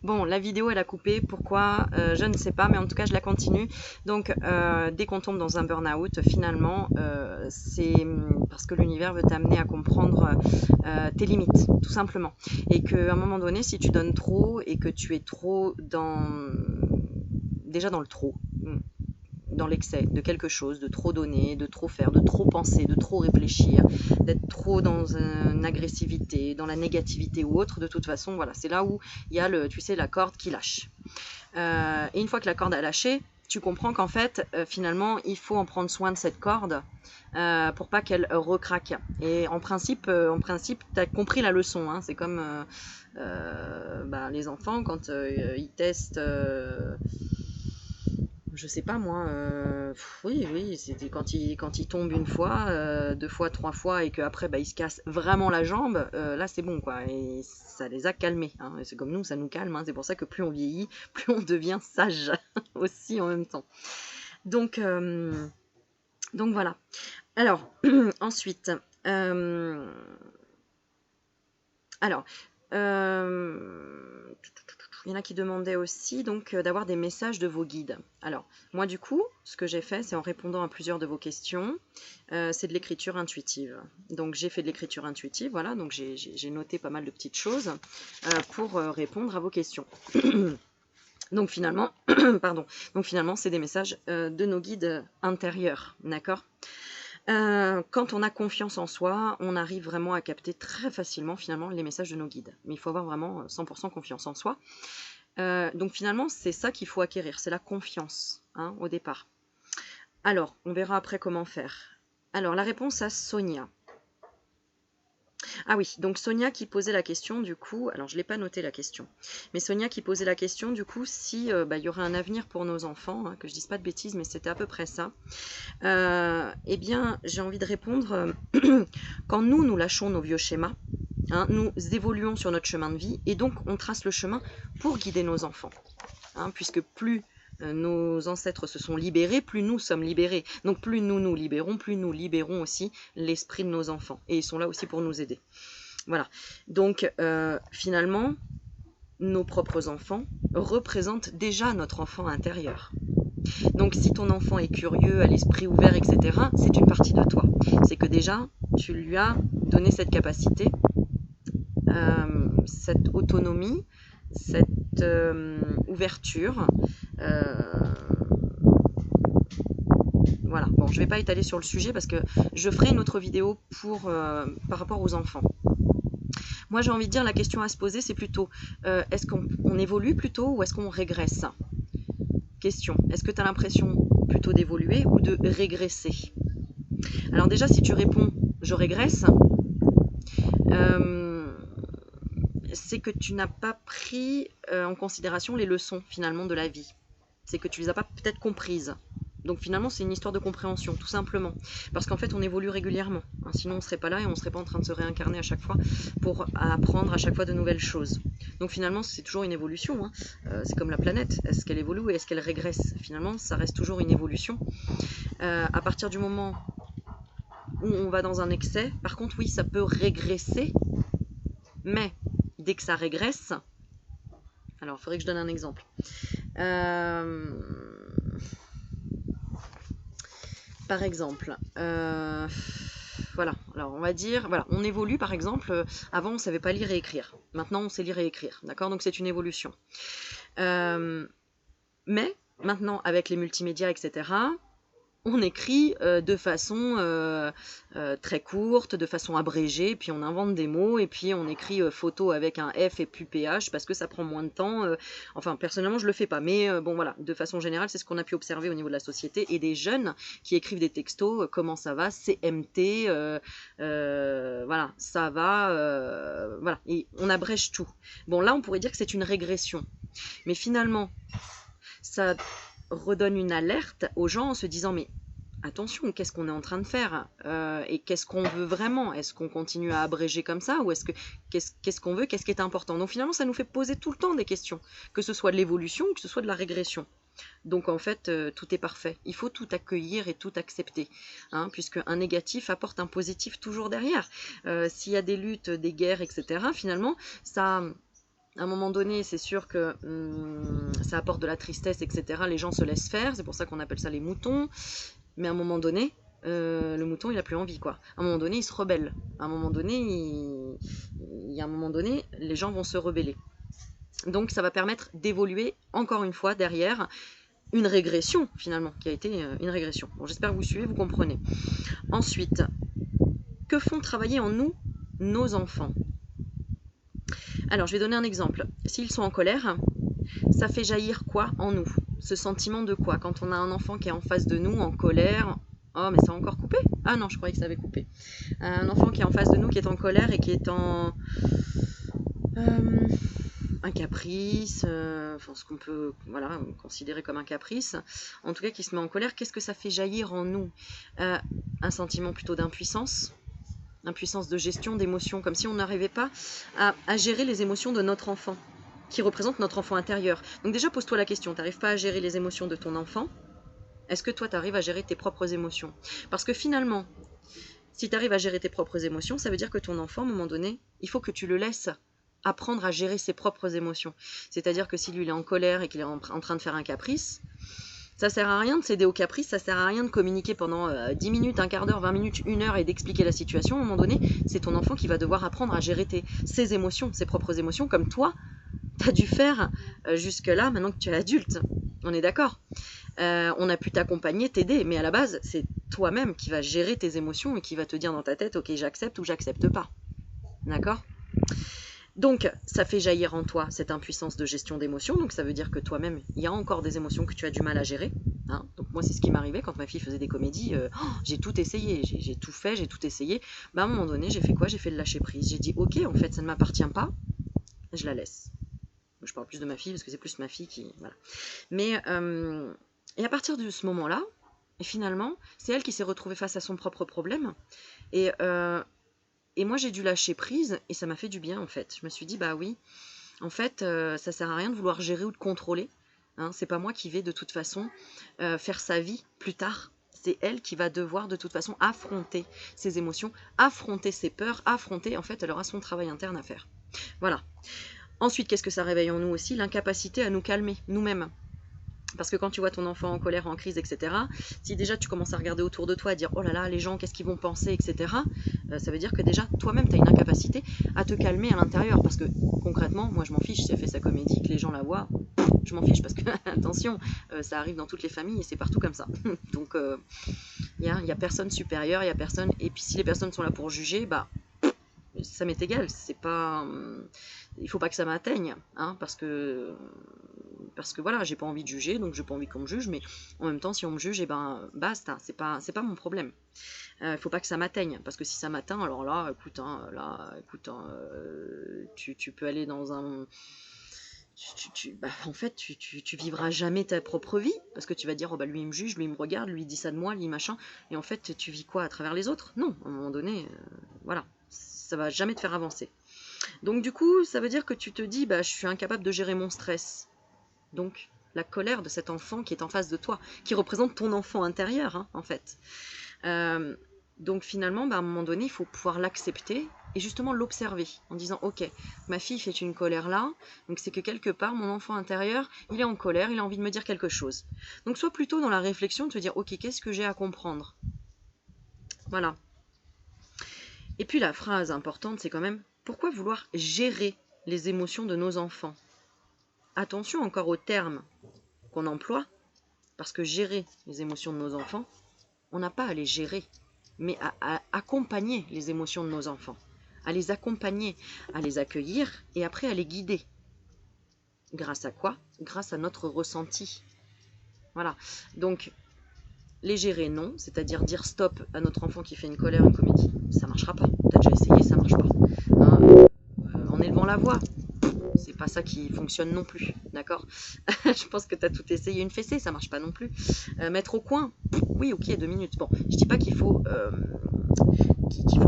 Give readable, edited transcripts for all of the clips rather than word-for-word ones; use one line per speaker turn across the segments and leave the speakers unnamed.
Bon, la vidéo, elle a coupé. Pourquoi? Je ne sais pas, mais en tout cas, je la continue. Donc, dès qu'on tombe dans un burn-out, finalement, c'est parce que l'univers veut t'amener à comprendre tes limites, tout simplement. Et qu'à un moment donné, si tu donnes trop et que tu es trop déjà dans le trop, dans l'excès de quelque chose, de trop donner, de trop faire, de trop penser, de trop réfléchir, d'être trop dans une agressivité, dans la négativité ou autre, de toute façon, voilà, c'est là où il y a tu sais, la corde qui lâche. Et une fois que la corde a lâché, tu comprends qu'en fait, finalement, il faut en prendre soin de cette corde pour pas qu'elle recraque. Et en principe, tu as compris la leçon. Hein. C'est comme les enfants, quand ils testent je sais pas moi, oui, c'était quand il tombe une fois, deux fois, trois fois et qu'après il se casse vraiment la jambe, là c'est bon quoi, et ça les a calmés. Hein. C'est comme nous, ça nous calme, hein. C'est pour ça que plus on vieillit, plus on devient sage aussi en même temps. Donc, euh, donc voilà. Alors, ensuite, alors, il y en a qui demandaient aussi donc d'avoir des messages de vos guides. Alors, moi du coup, ce que j'ai fait, c'est en répondant à plusieurs de vos questions, c'est de l'écriture intuitive. Donc j'ai fait de l'écriture intuitive, voilà, donc j'ai noté pas mal de petites choses pour répondre à vos questions. Donc finalement, pardon, donc finalement, c'est des messages de nos guides intérieurs, d'accord? Quand on a confiance en soi, on arrive vraiment à capter très facilement finalement les messages de nos guides. Mais il faut avoir vraiment 100% confiance en soi. Donc finalement, c'est ça qu'il faut acquérir, c'est la confiance hein, au départ. Alors, on verra après comment faire. Alors, la réponse à Sonia. Ah oui, donc Sonia qui posait la question du coup, alors je ne l'ai pas noté la question, mais Sonia qui posait la question du coup si il y aurait un avenir pour nos enfants, hein, que je dise pas de bêtises, mais c'était à peu près ça. Eh bien, j'ai envie de répondre, quand nous lâchons nos vieux schémas, hein, nous évoluons sur notre chemin de vie et donc on trace le chemin pour guider nos enfants. Hein, puisque plus nos ancêtres se sont libérés, plus nous sommes libérés. Donc plus nous libérons, plus nous libérons aussi l'esprit de nos enfants. Et ils sont là aussi pour nous aider. Voilà. Donc finalement, nos propres enfants représentent déjà notre enfant intérieur. Donc si ton enfant est curieux, a l'esprit ouvert, etc., c'est une partie de toi. C'est que déjà, tu lui as donné cette capacité, cette autonomie, cette ouverture. Voilà, bon, je ne vais pas étaler sur le sujet parce que je ferai une autre vidéo par rapport aux enfants. Moi, j'ai envie de dire, la question à se poser, c'est plutôt, est-ce qu'on évolue plutôt ou est-ce qu'on régresse? Question, est-ce que tu as l'impression plutôt d'évoluer ou de régresser? Alors déjà, si tu réponds, je régresse, c'est que tu n'as pas pris en considération les leçons finalement de la vie. C'est que tu les as pas peut-être comprises. Donc finalement, c'est une histoire de compréhension, tout simplement. Parce qu'en fait, on évolue régulièrement. Hein, sinon, on ne serait pas là et on ne serait pas en train de se réincarner à chaque fois pour apprendre à chaque fois de nouvelles choses. Donc finalement, c'est toujours une évolution. Hein. C'est comme la planète. Est-ce qu'elle évolue et est-ce qu'elle régresse? Finalement, ça reste toujours une évolution. À partir du moment où on va dans un excès, par contre, oui, ça peut régresser. Mais dès que ça régresse, alors il faudrait que je donne un exemple. Par exemple, voilà, alors on va dire, voilà, on évolue par exemple, avant on ne savait pas lire et écrire, maintenant on sait lire et écrire, d'accord, donc c'est une évolution. Mais maintenant avec les multimédias, etc., on écrit de façon très courte, de façon abrégée, puis on invente des mots, et puis on écrit photo avec un F et puis PH, parce que ça prend moins de temps. Enfin, personnellement, je le fais pas, mais bon, voilà, de façon générale, c'est ce qu'on a pu observer au niveau de la société, et des jeunes qui écrivent des textos, comment ça va, CMT, voilà, ça va, voilà, et on abrège tout. Bon, là, on pourrait dire que c'est une régression, mais finalement, ça redonne une alerte aux gens en se disant mais attention, qu'est-ce qu'on est en train de faire et qu'est-ce qu'on veut vraiment? Est-ce qu'on continue à abréger comme ça ou qu'est-ce qu'on veut? Qu'est-ce qui est important? Donc finalement, ça nous fait poser tout le temps des questions, que ce soit de l'évolution ou que ce soit de la régression. Donc en fait, tout est parfait. Il faut tout accueillir et tout accepter, hein, puisque un négatif apporte un positif toujours derrière. S'il y a des luttes, des guerres, etc., finalement, ça À un moment donné, c'est sûr que ça apporte de la tristesse, etc. Les gens se laissent faire, c'est pour ça qu'on appelle ça les moutons. Mais à un moment donné, le mouton, il a plus envie, quoi. À un moment donné, il se rebelle. À un moment donné, il y a un moment donné, les gens vont se rebeller. Donc, ça va permettre d'évoluer, encore une fois, derrière, une régression, finalement, qui a été une régression. Bon, j'espère que vous suivez, vous comprenez. Ensuite, que font travailler en nous nos enfants? Alors, je vais donner un exemple. S'ils sont en colère, ça fait jaillir quoi en nous? Ce sentiment de quoi? Quand on a un enfant qui est en face de nous, en colère. Oh, mais ça a encore coupé? Ah non, je croyais que ça avait coupé. Un enfant qui est en face de nous, qui est en colère et qui est en... un caprice, enfin ce qu'on peut considérer comme un caprice, en tout cas qui se met en colère, qu'est-ce que ça fait jaillir en nous? Un sentiment plutôt d'impuissance, impuissance de gestion d'émotions, comme si on n'arrivait pas à gérer les émotions de notre enfant, qui représente notre enfant intérieur. Donc déjà, pose-toi la question, tu n'arrives pas à gérer les émotions de ton enfant? Est-ce que toi, tu arrives à gérer tes propres émotions? Parce que finalement, si tu arrives à gérer tes propres émotions, ça veut dire que ton enfant, à un moment donné, il faut que tu le laisses apprendre à gérer ses propres émotions. C'est-à-dire que si lui, il est en colère et qu'il est en train de faire un caprice, ça sert à rien de céder au caprice, ça sert à rien de communiquer pendant 10 minutes, un quart d'heure, 20 minutes, une heure et d'expliquer la situation. À un moment donné, c'est ton enfant qui va devoir apprendre à gérer ses émotions, ses propres émotions, comme toi, tu as dû faire jusque-là, maintenant que tu es adulte. On est d'accord? On a pu t'accompagner, t'aider, mais à la base, c'est toi-même qui va gérer tes émotions et qui va te dire dans ta tête, ok, j'accepte ou j'accepte pas. D'accord? Donc, ça fait jaillir en toi cette impuissance de gestion d'émotions. Donc, ça veut dire que toi-même, il y a encore des émotions que tu as du mal à gérer. Hein. Donc, moi, c'est ce qui m'arrivait quand ma fille faisait des comédies. J'ai tout essayé, j'ai tout fait, j'ai tout essayé. Bah, à un moment donné, j'ai fait quoi? J'ai fait le lâcher prise. J'ai dit, ok, en fait, ça ne m'appartient pas. Je la laisse. Je parle plus de ma fille parce que c'est plus ma fille qui... Voilà. Mais, et à partir de ce moment-là, et finalement, c'est elle qui s'est retrouvée face à son propre problème. Et moi, j'ai dû lâcher prise et ça m'a fait du bien, en fait. Je me suis dit, bah oui, en fait, ça sert à rien de vouloir gérer ou de contrôler. Hein. C'est pas moi qui vais, de toute façon, faire sa vie plus tard. C'est elle qui va devoir, de toute façon, affronter ses émotions, affronter ses peurs, affronter, en fait, elle aura son travail interne à faire. Voilà. Ensuite, qu'est-ce que ça réveille en nous aussi? L'incapacité à nous calmer, nous-mêmes. Parce que quand tu vois ton enfant en colère, en crise, etc., si déjà tu commences à regarder autour de toi, à dire oh là là, les gens, qu'est-ce qu'ils vont penser, etc., ça veut dire que déjà toi-même, tu as une incapacité à te calmer à l'intérieur. Parce que concrètement, moi je m'en fiche si elle fait sa comédie, que les gens la voient, je m'en fiche parce que, attention, ça arrive dans toutes les familles et c'est partout comme ça. Donc, il y a personne supérieur, il y a personne. Et puis si les personnes sont là pour juger, bah, ça m'est égal, c'est pas, il faut pas que ça m'atteigne, hein, parce que voilà, j'ai pas envie de juger, donc j'ai pas envie qu'on me juge, mais en même temps, si on me juge, et ben basta, c'est pas mon problème. Il faut pas que ça m'atteigne, parce que si ça m'atteint, alors là, écoute, tu peux aller dans un... en fait, tu vivras jamais ta propre vie, parce que tu vas dire, oh bah lui il me juge, lui il me regarde, lui il dit ça de moi, lui machin, et en fait, tu vis quoi à travers les autres? Non, à un moment donné, voilà, ça va jamais te faire avancer. Donc du coup, ça veut dire que tu te dis, bah je suis incapable de gérer mon stress. Donc la colère de cet enfant qui est en face de toi, qui représente ton enfant intérieur, hein, en fait. Donc finalement, bah, à un moment donné, il faut pouvoir l'accepter et justement l'observer en disant ok, ma fille fait une colère là, donc c'est que quelque part mon enfant intérieur, il est en colère, il a envie de me dire quelque chose. Donc sois plutôt dans la réflexion de te dire ok, qu'est-ce que j'ai à comprendre? Voilà. Et puis la phrase importante, c'est quand même pourquoi vouloir gérer les émotions de nos enfants? Attention encore aux termes qu'on emploie, parce que gérer les émotions de nos enfants, on n'a pas à les gérer, mais à accompagner les émotions de nos enfants, à les accompagner, à les accueillir et après à les guider. Grâce à quoi? Grâce à notre ressenti. Voilà. Donc, les gérer, non, c'est-à-dire dire stop à notre enfant qui fait une colère, une comédie, ça marchera pas. T'as déjà essayé, ça marche pas. Hein, en élevant la voix, c'est pas ça qui fonctionne non plus, d'accord? Je pense que tu as tout essayé. Une fessée, ça marche pas non plus. Mettre au coin, oui, ok, 2 minutes. Bon, je dis pas qu'il faut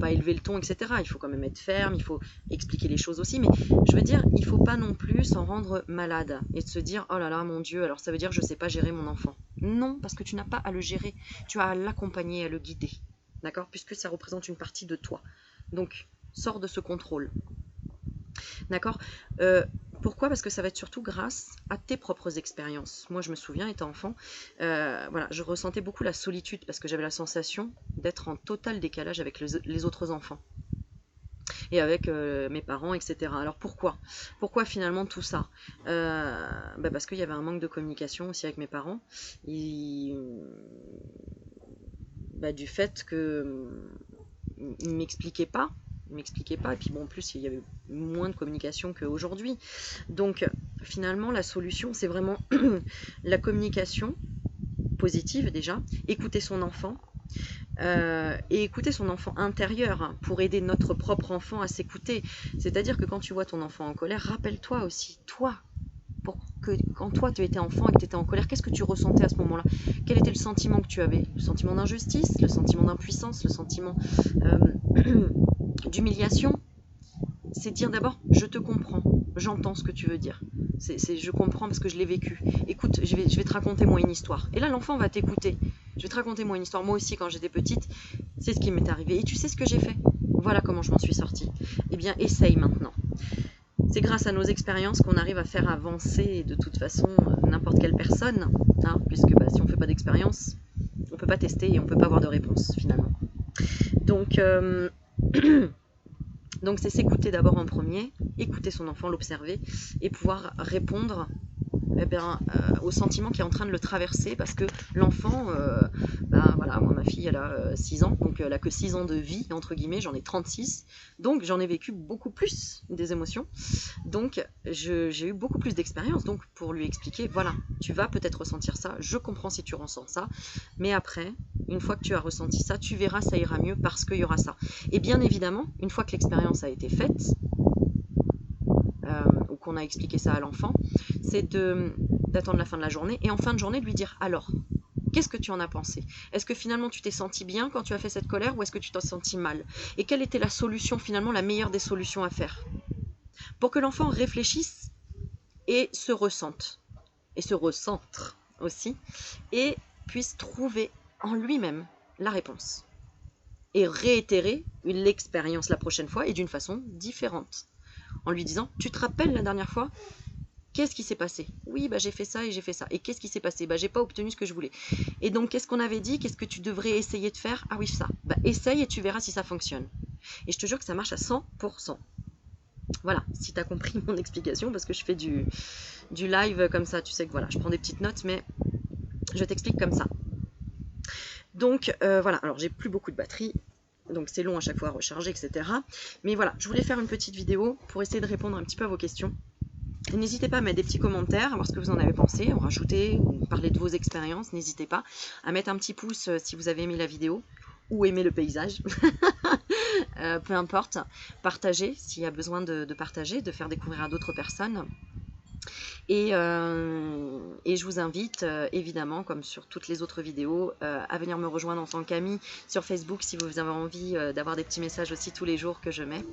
pas élever le ton, etc. Il faut quand même être ferme, il faut expliquer les choses aussi, mais je veux dire, il faut pas non plus s'en rendre malade et de se dire oh là là, mon Dieu, alors ça veut dire que je sais pas gérer mon enfant. Non, parce que tu n'as pas à le gérer, tu as à l'accompagner, à le guider, d'accord? Puisque ça représente une partie de toi. Donc, sors de ce contrôle. D'accord? Pourquoi? Parce que ça va être surtout grâce à tes propres expériences. Moi, je me souviens, étant enfant, voilà, je ressentais beaucoup la solitude parce que j'avais la sensation d'être en total décalage avec les autres enfants et avec mes parents, etc. Alors pourquoi? Pourquoi finalement tout ça? Parce qu'il y avait un manque de communication aussi avec mes parents. Et, du fait que ne m'expliquaient pas, et puis bon, en plus il y avait moins de communication qu'aujourd'hui. Donc finalement la solution c'est vraiment la communication positive déjà, écouter son enfant, et écouter son enfant intérieur, hein, pour aider notre propre enfant à s'écouter. C'est-à-dire que quand tu vois ton enfant en colère, rappelle-toi aussi, toi, pour que quand toi tu étais enfant et que tu étais en colère, qu'est-ce que tu ressentais à ce moment-là? Quel était le sentiment que tu avais? Le sentiment d'injustice, le sentiment d'impuissance, le sentiment d'humiliation? C'est dire d'abord, je te comprends, j'entends ce que tu veux dire. Je comprends parce que je l'ai vécu. Écoute, je vais te raconter moi une histoire. Et là, l'enfant va t'écouter. Je vais te raconter moi une histoire. Moi aussi, quand j'étais petite, c'est ce qui m'est arrivé. Et tu sais ce que j'ai fait? Voilà comment je m'en suis sortie. Eh bien, essaye maintenant. C'est grâce à nos expériences qu'on arrive à faire avancer de toute façon n'importe quelle personne, hein, puisque si on ne fait pas d'expérience, on ne peut pas tester et on ne peut pas avoir de réponse finalement. Donc, donc c'est s'écouter d'abord en premier, écouter son enfant, l'observer et pouvoir répondre au sentiment qui est en train de le traverser, parce que l'enfant, voilà, moi ma fille elle a 6 ans, donc elle a que 6 ans de vie, entre guillemets, j'en ai 36, donc j'en ai vécu beaucoup plus des émotions, donc j'ai eu beaucoup plus d'expérience, donc pour lui expliquer, voilà, tu vas peut-être ressentir ça, je comprends si tu ressens ça, mais après, une fois que tu as ressenti ça, tu verras, ça ira mieux parce qu'il y aura ça. Et bien évidemment, une fois que l'expérience a été faite, ou qu'on a expliqué ça à l'enfant, c'est d'attendre la fin de la journée et en fin de journée de lui dire alors, qu'est-ce que tu en as pensé? Est-ce que finalement tu t'es senti bien quand tu as fait cette colère ou est-ce que tu t'es senti mal? Et quelle était la solution finalement, la meilleure des solutions à faire? Pour que l'enfant réfléchisse et se ressente, et se recentre aussi, et puisse trouver en lui-même la réponse. Et réitérer l'expérience la prochaine fois et d'une façon différente. En lui disant, tu te rappelles la dernière fois? Qu'est-ce qui s'est passé? Oui, j'ai fait ça et j'ai fait ça. Et qu'est-ce qui s'est passé? J'ai pas obtenu ce que je voulais. Et donc, qu'est-ce qu'on avait dit? Qu'est-ce que tu devrais essayer de faire? Ah oui, ça. Essaye et tu verras si ça fonctionne. Et je te jure que ça marche à 100%. Voilà, si tu as compris mon explication, parce que je fais du live comme ça, tu sais que voilà, je prends des petites notes, mais je t'explique comme ça. Donc, voilà, alors j'ai plus beaucoup de batterie, donc c'est long à chaque fois à recharger, etc. Mais voilà, je voulais faire une petite vidéo pour essayer de répondre un petit peu à vos questions. N'hésitez pas à mettre des petits commentaires, à voir ce que vous en avez pensé, en rajouter, ou parler de vos expériences. N'hésitez pas à mettre un petit pouce si vous avez aimé la vidéo ou aimé le paysage. Peu importe. Partagez s'il y a besoin de partager, de faire découvrir à d'autres personnes. Et je vous invite, évidemment, comme sur toutes les autres vidéos, à venir me rejoindre en tant qu'ami sur Facebook si vous avez envie d'avoir des petits messages aussi tous les jours que je mets.